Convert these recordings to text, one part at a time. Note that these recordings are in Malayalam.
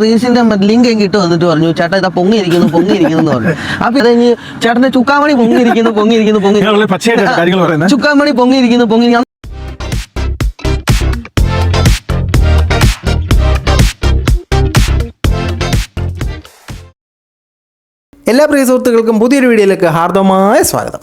റീൽസിന്റെ ലിങ്ക് കിട്ടും എന്നിട്ട് പറഞ്ഞു ചേട്ടാ ഇതാ പൊങ്ങിയിരിക്കുന്നു എന്ന് പറഞ്ഞു. അപ്പൊ ഇത് ചേട്ടന്റെ ചുക്കാമണി പൊങ്ങിയിരിക്കുന്നു ചുക്കാമണി പൊങ്ങിയിരിക്കുന്നു. എല്ലാ പ്രിയ സുഹൃത്തുക്കൾക്കും പുതിയൊരു വീഡിയോയിലേക്ക് ഹാർദവമായ സ്വാഗതം.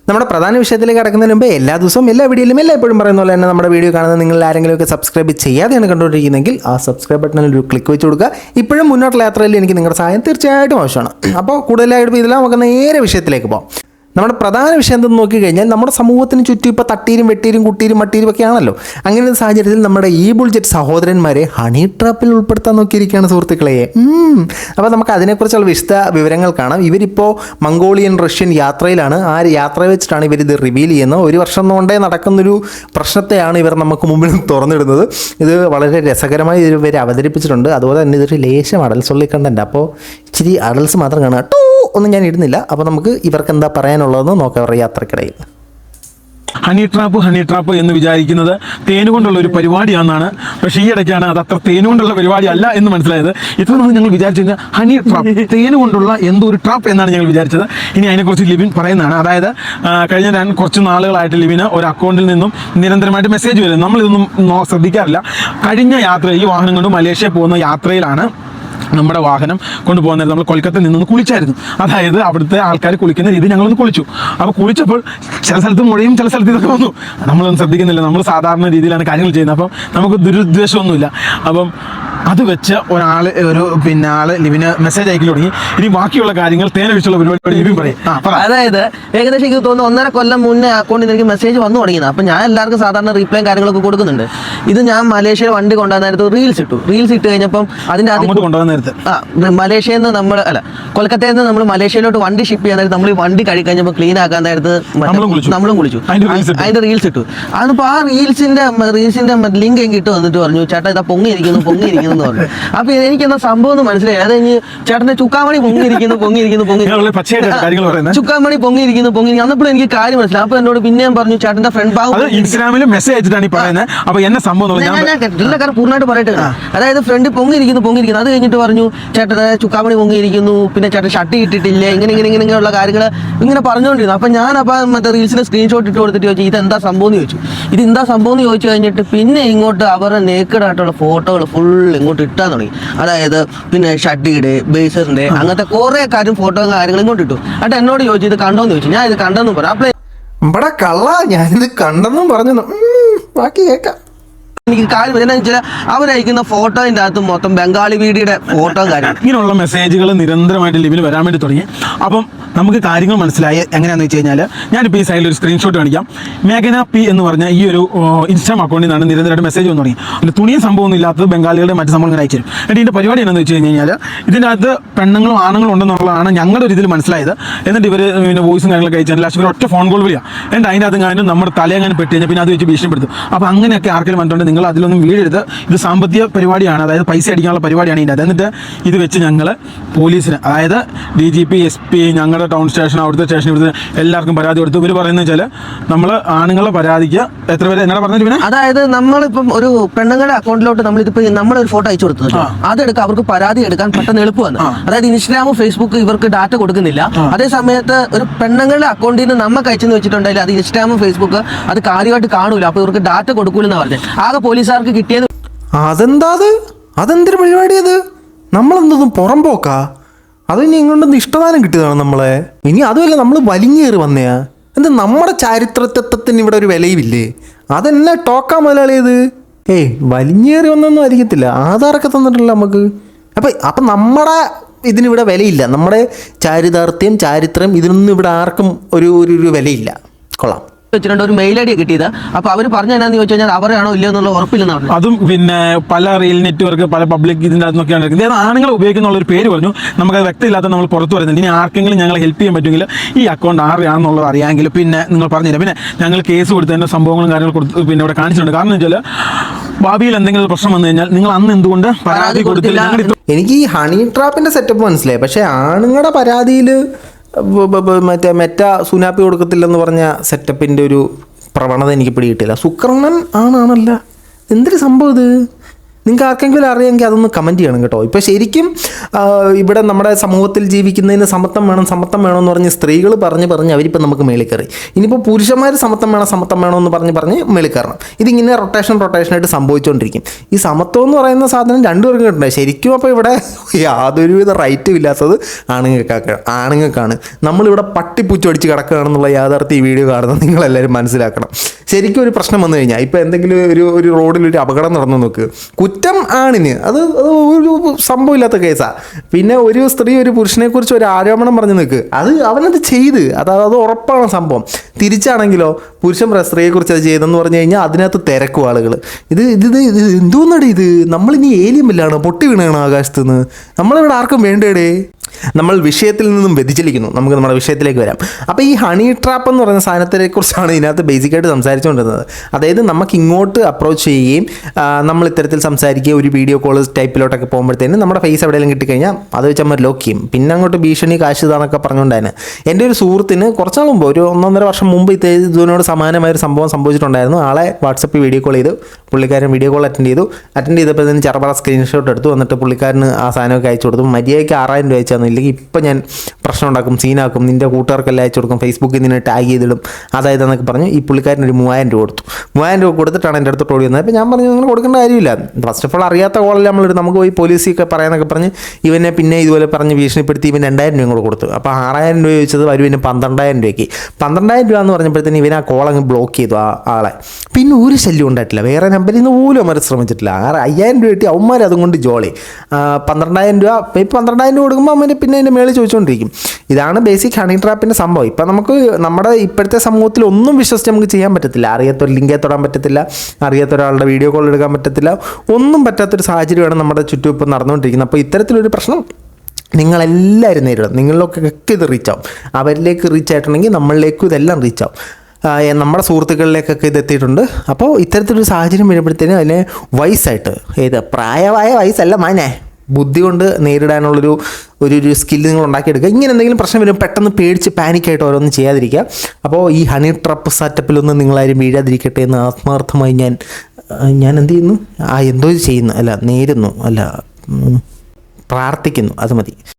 നമ്മുടെ പ്രധാന വിഷയത്തിലേക്ക് കടക്കുന്നതിന് മുമ്പ് എല്ലാ ദിവസവും എല്ലാ വീഡിയോയിലും എപ്പോഴും പറയുന്ന പോലെ തന്നെ നമ്മുടെ വീഡിയോ കാണുന്ന നിങ്ങൾ ആരെങ്കിലുമൊക്കെ സബ്സ്ക്രൈബ് ചെയ്യാതെയാണ് കണ്ടുകൊണ്ടിരിക്കുന്നതെങ്കിൽ ആ സബ്സ്ക്രൈബ് ബട്ടണിൽ ഒരു ക്ലിക്ക് വെച്ച് കൊടുക്കുക. ഇപ്പോഴും മുന്നോട്ടുള്ള യാത്രയിൽ എനിക്ക് നിങ്ങളുടെ സഹായം തീർച്ചയായിട്ടും ആവശ്യമാണ്. അപ്പോൾ കൂടുതലായിട്ട് ഇതിൽ നമുക്ക് നേരെ വിഷയത്തിലേക്ക് പോകാം. നമ്മുടെ പ്രധാന വിഷയം എന്തെന്ന് നോക്കിക്കഴിഞ്ഞാൽ നമ്മുടെ സമൂഹത്തിന് ചുറ്റും ഇപ്പോൾ തട്ടീരും വെട്ടീരും കുട്ടീരും മട്ടീരും ഒക്കെ ആണല്ലോ. അങ്ങനെ ഒരു സാഹചര്യത്തിൽ നമ്മുടെ ഈ ബുൾജെറ്റ് സഹോദരന്മാരെ ഹണി ട്രാപ്പിൽ ഉൾപ്പെടുത്താൻ നോക്കിയിരിക്കുകയാണ് സുഹൃത്തുക്കളെ. അപ്പോൾ നമുക്ക് അതിനെക്കുറിച്ചുള്ള വിവരങ്ങൾ കാണാം. ഇവരിപ്പോൾ മംഗോളിയൻ റഷ്യൻ യാത്രയിലാണ്. ആ യാത്ര വെച്ചിട്ടാണ് ഇവരിത് റിവീൽ ചെയ്യുന്നത്. ഒരു വർഷം കൊണ്ടേ നടക്കുന്നൊരു പ്രശ്നത്തെയാണ് ഇവർ നമുക്ക് മുമ്പിൽ തുറന്നിടുന്നത്. ഇത് വളരെ രസകരമായി ഇവർ അവതരിപ്പിച്ചിട്ടുണ്ട്. അതുപോലെ തന്നെ ഇതൊരു ലേശം അടൽസൊള്ളി കണ്ടന്റ്. അപ്പോൾ ഇച്ചിരി അടൽസ് മാത്രം കാണുക ഒന്നും ഞാൻ ഇടുന്നില്ല. അപ്പോൾ നമുക്ക് ഇവർക്ക് എന്താ പറയാനുള്ളതെന്ന് നോക്കാം അവരുടെ യാത്രക്കിടയിൽ. ഹണി ട്രാപ്പ് എന്ന് വിചാരിക്കുന്നത് തേനുകൊണ്ടുള്ള ഒരു പരിപാടിയാണെന്നാണ്. പക്ഷേ ഈ ഇടയ്ക്കാണ് അത് അത്ര തേനുകൊണ്ടുള്ള പരിപാടി അല്ല എന്ന് മനസ്സിലായത്. ഇത്ര നാൾ ഞങ്ങൾ വിചാരിച്ചത് ഹണി ട്രാപ്പ് തേനുകൊണ്ടുള്ള എന്തോ ഒരു ട്രാപ്പ് എന്നാണ് ഞങ്ങൾ വിചാരിച്ചത്. ഇനി അതിനെക്കുറിച്ച് ലിവിൻ പറയുന്നതാണ്. അതായത് കഴിഞ്ഞ ഞാൻ കുറച്ച് നാളുകളായിട്ട് ലിവിന് ഒരു അക്കൗണ്ടിൽ നിന്നും നിരന്തരമായിട്ട് മെസ്സേജ് വരും. നമ്മളിതൊന്നും ശ്രദ്ധിക്കാറില്ല. കഴിഞ്ഞ യാത്ര ഈ വാഹനം കൊണ്ട് മലേഷ്യ പോകുന്ന യാത്രയിലാണ് നമ്മുടെ വാഹനം കൊണ്ടുപോകുന്നത്. നമ്മൾ കൊൽക്കത്തയിൽ നിന്നൊന്ന് കുളിച്ചായിരുന്നു. അതായത് അവിടുത്തെ ആൾക്കാർ കുളിക്കുന്ന രീതി ഞങ്ങളൊന്ന് കുളിച്ചു. അപ്പോൾ കുളിച്ചപ്പോൾ ചില സ്ഥലത്ത് മുഴയും ചില സ്ഥലത്ത് ഇതൊക്കെ വന്നു. നമ്മളൊന്നും ശ്രദ്ധിക്കുന്നില്ല. നമ്മൾ സാധാരണ രീതിയിലാണ് കാര്യങ്ങൾ ചെയ്യുന്നത്. അപ്പം നമുക്ക് ദുരുദ്ദേശമൊന്നുമില്ല. അപ്പം അത് വെച്ച് ആള് ലിവിന് മെസ്സേജ് അയക്കി തുടങ്ങി. ഇനി ബാക്കിയുള്ള കാര്യങ്ങൾ തേനൊഴിച്ചുള്ള പരിപാടി ലിവിൻ പറയും. അതായത് ഏകദേശം എനിക്ക് തോന്നുന്നു 1.5 കൊല്ലം മുന്നേ അക്കൗണ്ടിൽ എനിക്ക് മെസ്സേജ് വന്നു തുടങ്ങിയത്. അപ്പം ഞാൻ എല്ലാവർക്കും സാധാരണ റീപ്ലൈയും കാര്യങ്ങളൊക്കെ കൊടുക്കുന്നുണ്ട്. ഇത് ഞാൻ മലേഷ്യയിൽ വണ്ടി കൊണ്ടുവന്ന നേരത്ത് റീൽസ് ഇട്ട് കഴിഞ്ഞപ്പം അതിന്റെ മലേഷ്യയിൽ നിന്ന് കൊൽക്കത്തയിൽ നിന്ന് നമ്മൾ മലേഷ്യയിലോട്ട് വണ്ടി ഷിപ്പ് ചെയ്യാൻ നേരത്ത് നമ്മൾ ഈ വണ്ടി കഴിഞ്ഞപ്പോൾ ക്ലീൻ ആക്കാൻ നേരത്ത് നമ്മളും കുളിച്ചു. അതിന്റെ റീൽസ് ഇട്ടു. അതിപ്പോ ആ റീൽസിന്റെ ലിങ്ക് കിട്ടും എന്നിട്ട് പറഞ്ഞു ചേട്ടാ ഇതാ പൊങ്ങിയിരിക്കുന്നു എന്ന് പറഞ്ഞു. അപ്പൊ എനിക്കെന്താ സംഭവം എന്ന് മനസ്സിലായി. അത് കഴിഞ്ഞ് ചേട്ടന്റെ ചുക്കാമണി പൊങ്ങിയിരിക്കുന്നു ചുക്കാമണി പൊങ്ങിയിരിക്കുന്നു അന്നപ്പോഴും എനിക്ക് കാര്യം മനസ്സിലായി. അപ്പൊ എന്നോട് പിന്നെയും പറഞ്ഞു ചേട്ടന്റെ ഫ്രണ്ട് ഇൻസ്റ്റാഗ്രാമിൽ മെസ്സേജ് അയച്ചിട്ടാണ് പറയുന്നത്. അപ്പൊ എന്നെ സംഭവം എല്ലാ കാര്യം പൂർണ്ണമായിട്ട് പറയട്ടെ. അതായത് ഫ്രണ്ട് പൊങ്ങിയിരിക്കുന്നു. അത് കഴിഞ്ഞിട്ട് പറഞ്ഞു ചേട്ടൻ ചുക്കാമണി പൊങ്ങിയിരിക്കുന്നു, പിന്നെ ചേട്ടൻ ഷർട്ട് ഇട്ടിട്ടില്ല, ഇങ്ങനെയുള്ള കാര്യങ്ങൾ ഇങ്ങനെ പറഞ്ഞുകൊണ്ടിരുന്നു. അപ്പൊ ഞാൻ മറ്റേ റീൽസിന് സ്ക്രീൻഷോട്ട് ഇട്ട് കൊടുത്തിട്ട് ചോദിച്ചു ഇതെന്താ സംഭവം എന്ന് ചോദിച്ചു. ഇതെന്താ സംഭവം എന്ന് ചോദിച്ചു കഴിഞ്ഞിട്ട് പിന്നെ ഇങ്ങോട്ട് അവരുടെ നേക്കഡായിട്ടുള്ള ഫോട്ടോകൾ ഫുൾ ഇങ്ങോട്ട് ഇട്ടാൻ തുടങ്ങി. അതായത് പിന്നെ ഷട്ടിയുടെ ബേസറിന്റെ അങ്ങനത്തെ കുറെ ഫോട്ടോയും കാര്യങ്ങളും ഇങ്ങോട്ട് ഇട്ടു. എന്നിട്ട് എന്നോട് ചോദിച്ചു ഇത് കണ്ടോന്ന് ചോദിച്ചു. ഞാൻ ഇത് കണ്ടെന്ന് പറഞ്ഞു. അപ്പോൾ ഇവിടെ കള്ള ഞാനിത് കണ്ടെന്നും പറഞ്ഞു. ബാക്കി കേൾക്കാം. എനിക്ക് കാര്യം എന്താണെന്ന് വെച്ചാൽ അവരയക്കുന്ന ഫോട്ടോയിൻ്റെ അകത്ത് മൊത്തം ബംഗാളി വീഡിയുടെ ഫോട്ടോയും കാര്യങ്ങളും ഇങ്ങനെയുള്ള മെസ്സേജുകൾ നിരന്തരമായിട്ട് ലിവിൽ വരാൻ വേണ്ടി തുടങ്ങി. അപ്പം നമുക്ക് കാര്യങ്ങൾ മനസ്സിലായി. എങ്ങനെയാണെന്ന് വെച്ച് കഴിഞ്ഞാൽ ഞാനിപ്പോൾ ഈ സൈഡിൽ ഒരു സ്ക്രീൻഷോട്ട് കാണിക്കാം. മേഘന പി എന്ന് പറഞ്ഞ ഈ ഒരു ഇൻസ്റ്റാഗ്രാം അക്കൗണ്ടിൽ നിന്നാണ് നിരന്തരമായിട്ട് മെസ്സേജ് വന്നു തുടങ്ങി. അതിൽ തുണിയും സംഭവമൊന്നും ഇല്ലാത്തത് ബംഗാളികളുടെ മറ്റു സംഭവങ്ങൾ അയച്ചു തരും. എന്നിട്ട് ഇതിൻ്റെ പരിപാടി എന്താണെന്ന് വെച്ച് കഴിഞ്ഞാൽ ഇതിൻ്റെ അകത്ത് പെണ്ണുങ്ങളും ആണുങ്ങളും ഉണ്ടെന്നുള്ളതാണ് ഞങ്ങളുടെ ഒരു ഇതിൽ മനസ്സിലായത്. എന്നിട്ട് ഇവർ പിന്നെ വോയിസും കാര്യങ്ങളൊക്കെ അയച്ചാൽ ലാസ്റ്റ് ഇവർ ഒറ്റ ഫോൺ കോൾ വിളിയാണ്. എന്നിട്ട് അതിൻ്റെ അകത്ത് കാര്യം നമ്മുടെ തലയങ്ങനെ പെട്ട് കഴിഞ്ഞാൽ പിന്നെ അത് വെച്ച് ഭീഷണിപ്പെടുത്തും. അപ്പോൾ അങ്ങനെയൊക്കെ ആർക്കെങ്കിലും വന്നിട്ടുണ്ട് നിങ്ങൾ അതിലൊന്നും വീഴരുത്. ഇത് സാമ്പത്തിക പരിപാടിയാണ്, അതായത് പൈസ അടിക്കാനുള്ള പരിപാടിയാണ് ഇതിൻ്റെ. എന്നിട്ട് ഇത് വെച്ച് ഞങ്ങൾ പോലീസിന്, അതായത് DGP SP ഞങ്ങളുടെ ടൗൺ സ്റ്റേഷൻ അവിടുത്തെ സ്റ്റേഷൻ ഇവിടുത്തെ എല്ലാവർക്കും പരാതി കൊടുത്തു. ഇവർ പറയുന്നത് വെച്ചാൽ നമ്മൾ ആണുങ്ങളെ പരാതിക്ക് എത്ര പേര് എന്നാ പറഞ്ഞിട്ട് പിന്നെ അതായത് നമ്മളിപ്പം ഒരു പെണ്ണുങ്ങളുടെ അക്കൗണ്ടിലോട്ട് നമ്മളിതിപ്പോൾ നമ്മളൊരു ഫോട്ടോ അയച്ചു കൊടുത്തു. അതെടുക്കുക അവർക്ക് പരാതി എടുക്കാൻ പെട്ടെന്ന് എളുപ്പമാണ്. അതായത് ഇൻസ്റ്റാഗ്രാം ഫേസ്ബുക്ക് ഇവർക്ക് ഡാറ്റ കൊടുക്കുന്നില്ല. അതേ സമയത്ത് ഒരു പെണ്ണുങ്ങളുടെ അക്കൗണ്ടിൽ നിന്ന് നമുക്ക് അയച്ചെന്ന് വെച്ചിട്ടുണ്ടെങ്കിൽ അത് ഇൻസ്റ്റാഗ്രാം ഫേസ്ബുക്ക് അത് കാര്യമായിട്ട് കാണൂല. അപ്പോൾ ഇവർക്ക് ഡാറ്റ കൊടുക്കൂലെന്നാണ് പറഞ്ഞത്. ആകെ പോലീസുകാർക്ക് കിട്ടിയത് അതെന്തൊരു പരിപാടി അത്? നമ്മളെന്തതും പുറംപോക്കാ? അത് ഇനി ഇങ്ങോട്ടൊന്ന് ഇഷ്ടദാനം കിട്ടിയതാണ് നമ്മളെ. ഇനി അതുമല്ല നമ്മൾ വലിഞ്ഞേറി വന്നയാ. എന്താ നമ്മുടെ ചാരിത്രത്വത്തിന് ഇവിടെ ഒരു വിലയുമില്ലേ? അതെന്നെ ടോക്കാ മുതലാളിയത്. വലിഞ്ഞേറി വന്നൊന്നും ആയിരിക്കത്തില്ല. ആധാറൊക്കെ തന്നിട്ടില്ല നമുക്ക്. അപ്പം നമ്മുടെ ഇതിനിവിടെ വിലയില്ല. നമ്മുടെ ചാരിത്രം ഇതിനൊന്നും ഇവിടെ ആർക്കും ഒരു വിലയില്ല. കൊള്ളാം. വെച്ചിട്ടുണ്ട് ഒരു മെയിൽ ഐ ഡി കിട്ടിയത്. അപ്പൊ അവർ പറഞ്ഞ എന്നാന്ന് ചോദിച്ചു കഴിഞ്ഞാൽ അവരാണോ ഇല്ലയോ എന്നുള്ള ഉറപ്പില്ലെന്ന് പറഞ്ഞു. അതും പിന്നെ പല റീൽ നെറ്റ്വർക്ക് പല പബ്ലിക് ഇതിൻ്റെ അതൊക്കെയാണ് എടുക്കുന്നത്. ആണുങ്ങൾ ഉപയോഗിക്കുന്ന ഒരു പേര് പറഞ്ഞു. നമുക്കത് വ്യക്തമില്ലാത്ത നമ്മൾ പുറത്ത് പറയുന്നുണ്ട്. ഇനി ആർക്കെങ്കിലും ഞങ്ങളെ ഹെൽപ്പ് ചെയ്യാൻ പറ്റുമെങ്കിൽ ഈ അക്കൗണ്ട് ആരെയാണെന്നുള്ളത് അറിയാമെങ്കിൽ പിന്നെ നിങ്ങൾ പറഞ്ഞുതരാം. പിന്നെ ഞങ്ങൾ കേസ് കൊടുത്തതിൻ്റെ സംഭവങ്ങളും കാര്യങ്ങളും കൊടുത്ത് പിന്നെ ഇവിടെ കാണിച്ചിട്ടുണ്ട്. കാരണം എന്ന് വെച്ചാൽ ഭാവിയിൽ എന്തെങ്കിലും പ്രശ്നം വന്നു കഴിഞ്ഞാൽ നിങ്ങൾ അന്ന് എന്തുകൊണ്ട് പരാതി കൊടുത്തില്ല? എനിക്ക് ഈ ഹണി ട്രാപ്പിന്റെ സെറ്റപ്പ് മനസ്സിലായി. പക്ഷെ ആണുങ്ങളുടെ പരാതിയിൽ മെറ്റ സുനാപ്പി കൊടുക്കത്തില്ലെന്ന് പറഞ്ഞ സെറ്റപ്പിൻ്റെ ഒരു പ്രവണത എനിക്ക് പിടികിട്ടില്ല. സുക്രണൻ ആണാണല്ല, എന്തൊരു സംഭവം ഇത്? നിങ്ങൾക്ക് ആർക്കെങ്കിലും അറിയാമെങ്കിൽ അതൊന്ന് കമൻറ്റ് ചെയ്യണം കേട്ടോ. ഇപ്പോൾ ശരിക്കും ഇവിടെ നമ്മുടെ സമൂഹത്തിൽ ജീവിക്കുന്നതിന് സമത്വം വേണം എന്ന് പറഞ്ഞ് സ്ത്രീകൾ പറഞ്ഞ് അവരിപ്പോൾ നമുക്ക് മേളിൽ കയറി. ഇനിയിപ്പോൾ പുരുഷന്മാർ സമത്വം വേണം എന്ന് പറഞ്ഞ് മേളിൽ കയറണം. ഇതിങ്ങനെ റൊട്ടേഷനായിട്ട് സംഭവിച്ചുകൊണ്ടിരിക്കും. ഈ സമത്വം എന്ന് പറയുന്ന സാധനം രണ്ടുപേർക്കും കിട്ടണ്ടേ ശരിക്കും. അപ്പോൾ ഇവിടെ യാതൊരുവിധ റൈറ്റും ഇല്ലാത്തത് ആണുങ്ങൾക്കാണ്. നമ്മളിവിടെ പട്ടിപ്പൂച്ച അടിച്ച് കിടക്കുകയാണെന്നുള്ള യാഥാർത്ഥ്യം ഈ വീഡിയോ കാണുന്നത് നിങ്ങളെല്ലാവരും മനസ്സിലാക്കണം. ശരിക്കും ഒരു പ്രശ്നം വന്നു കഴിഞ്ഞാൽ ഇപ്പോൾ എന്തെങ്കിലും ഒരു റോഡിലൊരു അപകടം നടന്നു നോക്ക്, കുറ്റം ആണിന്, അത് ഒരു സംഭവമില്ലാത്ത കേസാണ്. പിന്നെ ഒരു സ്ത്രീ ഒരു പുരുഷനെക്കുറിച്ച് ഒരു ആരോപണം പറഞ്ഞു നിൽക്ക്, അവനത് ചെയ്ത് അത് ഉറപ്പാണ് സംഭവം. തിരിച്ചാണെങ്കിലോ പുരുഷൻ സ്ത്രീയെക്കുറിച്ച് അത് ചെയ്തെന്ന് പറഞ്ഞു കഴിഞ്ഞാൽ അതിനകത്ത് തിരക്കും ആളുകൾ. ഇത് എന്തോന്നടി ഇത്, നമ്മളിനി ഏലിയം ഇല്ലാണ് പൊട്ടി വീണാണ് ആകാശത്ത് നിന്ന്, നമ്മളിവിടെ ആർക്കും വേണ്ടേടേ. നമ്മൾ വിഷയത്തിൽ നിന്നും വ്യതിചലിക്കുന്നു. നമുക്ക് നമ്മുടെ വിഷയത്തിലേക്ക് വരാം. അപ്പോൾ ഈ ഹണി ട്രാപ്പ് എന്ന് പറയുന്ന സാധനത്തെക്കുറിച്ചാണ് ഇതിനകത്ത് ബേസിക്കായിട്ട് സംസാരിച്ചുകൊണ്ടിരുന്നത്. അതായത് നമുക്ക് ഇങ്ങോട്ട് അപ്രോച്ച് ചെയ്യുകയും നമ്മൾ ഇത്തരത്തിൽ സംസാരിക്കുകയും ഒരു വീഡിയോ കോൾ ടൈപ്പിലോട്ടൊക്കെ പോകുമ്പോഴത്തേനും നമ്മുടെ ഫേസ് എവിടെയെങ്കിലും കിട്ടിക്കഴിഞ്ഞാൽ അത് വെച്ച് നമ്മൾ ലോക്ക് ചെയ്യും. പിന്നെ അങ്ങോട്ട് ഭീഷണി കാശ് ഇതാണെന്നൊക്കെ പറഞ്ഞുകൊണ്ടാണ്. എൻ്റെ ഒരു സുഹൃത്തിന് കുറച്ച് നാൾ മുമ്പ്, ഒരു 1.5 വർഷം മുമ്പ് ഇതിനോട് സമാനമായൊരു സംഭവം സംഭവിച്ചിട്ടുണ്ടായിരുന്നു. ആളെ വാട്സപ്പിൽ വീഡിയോ കോൾ ചെയ്തു, പുള്ളിക്കാരൻ വീഡിയോ കോൾ അറ്റൻഡ് ചെയ്തപ്പോൾ ഇതിന് ചെറുപറ സ്ക്രീൻഷോട്ട് എടുത്തു. എന്നിട്ട് പുള്ളിക്കാരന് ആ സാധനമൊക്കെ അയച്ചു കൊടുത്തു. മര്യാദയ്ക്ക് 6000 രൂപ അയച്ചാൽ ഇല്ലെങ്കിൽ ഇപ്പം ഞാൻ പ്രശ്നം ഉണ്ടാക്കും, സീനാക്കും, നിൻ്റെ കൂട്ടുകാർക്കെല്ലാം അയച്ചു കൊടുക്കും, ഫേസ്ബുക്കിൽ നിന്നെ ടാഗ് ചെയ്തിടും, അതായത് എന്നൊക്കെ പറഞ്ഞ് ഈ പുള്ളിക്കാരന് ഒരു 3000 രൂപ കൊടുത്തു. 3000 രൂപ കൊടുത്തിട്ടാണ് എൻ്റെ അടുത്ത് ഓടി വന്നത്. അപ്പോൾ ഞാൻ പറഞ്ഞു നിങ്ങൾ കൊടുക്കേണ്ട കാര്യമില്ല, ഫസ്റ്റ് ഓഫ് ഓൾ അറിയാത്ത കോളല്ല നമ്മളെടുത്ത്, നമുക്ക് പോയി പോലീസൊക്കെ പറയാനൊക്കെ പറഞ്ഞ് ഇവനെ പിന്നെ ഇതുപോലെ പറഞ്ഞ് ഭീഷണിപ്പെടുത്തി ഇവൻ 2000 രൂപയും കൂടെ കൊടുത്തു. അപ്പോൾ 6000 രൂപ ചോദിച്ചത് വരുവിന് 12000 രൂപയ്ക്ക്. 12000 രൂപ എന്ന് പറഞ്ഞപ്പോഴത്തേന് ഇവൻ ആ കോൾ അങ്ങ് ബ്ലോക്ക് ചെയ്തു ആളെ. പിന്നെ ഒരു ശല്യം ഉണ്ടായിട്ടില്ല, വേറെ നമ്പറിൽ നിന്ന് പോലും അവന്മാർ ശ്രമിച്ചിട്ടില്ല. 5000 രൂപ കിട്ടി അവന്മാർ അതും കൊണ്ട് ജോളി. 12000 രൂപ ഇപ്പോൾ 12000 രൂപ കൊടുക്കുമ്പോൾ അവന് പിന്നെ അതിൻ്റെ മേളിൽ ചോദിച്ചുകൊണ്ടിരിക്കും. ഇതാണ് ബേസിക് ഹണി ട്രാപ്പിൻ്റെ സംഭവം. ഇപ്പം നമുക്ക് നമ്മുടെ ഇപ്പോഴത്തെ സമൂഹത്തിൽ ഒന്നും വിശ്വസിച്ച് നമുക്ക് ചെയ്യാൻ പറ്റത്തില്ല. അറിയാത്തൊരു ലിങ്കെ തൊടാൻ പറ്റത്തില്ല, അറിയാത്ത ഒരാളുടെ വീഡിയോ കോൾ എടുക്കാൻ പറ്റത്തില്ല, ഒന്നും പറ്റാത്തൊരു സാഹചര്യമാണ് നമ്മുടെ ചുറ്റും ഇപ്പം നടന്നുകൊണ്ടിരിക്കുന്നത്. അപ്പോൾ ഇത്തരത്തിലൊരു പ്രശ്നം നിങ്ങളെല്ലാവരും നേരിടും. നിങ്ങളിലൊക്കെ ഇത് റീച്ചാവും. അവരിലേക്ക് റീച്ച് ആയിട്ടുണ്ടെങ്കിൽ നമ്മളിലേക്കും ഇതെല്ലാം റീച്ചാവും. നമ്മുടെ സുഹൃത്തുക്കളിലേക്കൊക്കെ ഇത് എത്തിയിട്ടുണ്ട്. അപ്പോൾ ഇത്തരത്തിലൊരു സാഹചര്യം വരുമ്പോഴത്തേനും അതിനെ വയസ്സായിട്ട്, പ്രായമായ വയസ്സല്ല മാനേ, ബുദ്ധി കൊണ്ട് നേരിടാനുള്ളൊരു സ്കില്ല് നിങ്ങൾ ഉണ്ടാക്കിയെടുക്കുക. ഇങ്ങനെ എന്തെങ്കിലും പ്രശ്നം വരും പെട്ടെന്ന് പേടിച്ച് പാനിക്കായിട്ട് ഓരോന്നും ചെയ്യാതിരിക്കുക. അപ്പോൾ ഈ ഹണി ട്രാപ്പ് സെറ്റപ്പിലൊന്നും നിങ്ങളാരും വീഴാതിരിക്കട്ടെ എന്ന് ആത്മാർത്ഥമായി ഞാൻ എന്ത് ചെയ്യുന്നു, എന്തോ ചെയ്യുന്നു, നേരുന്നു, പ്രാർത്ഥിക്കുന്നു, അത് മതി.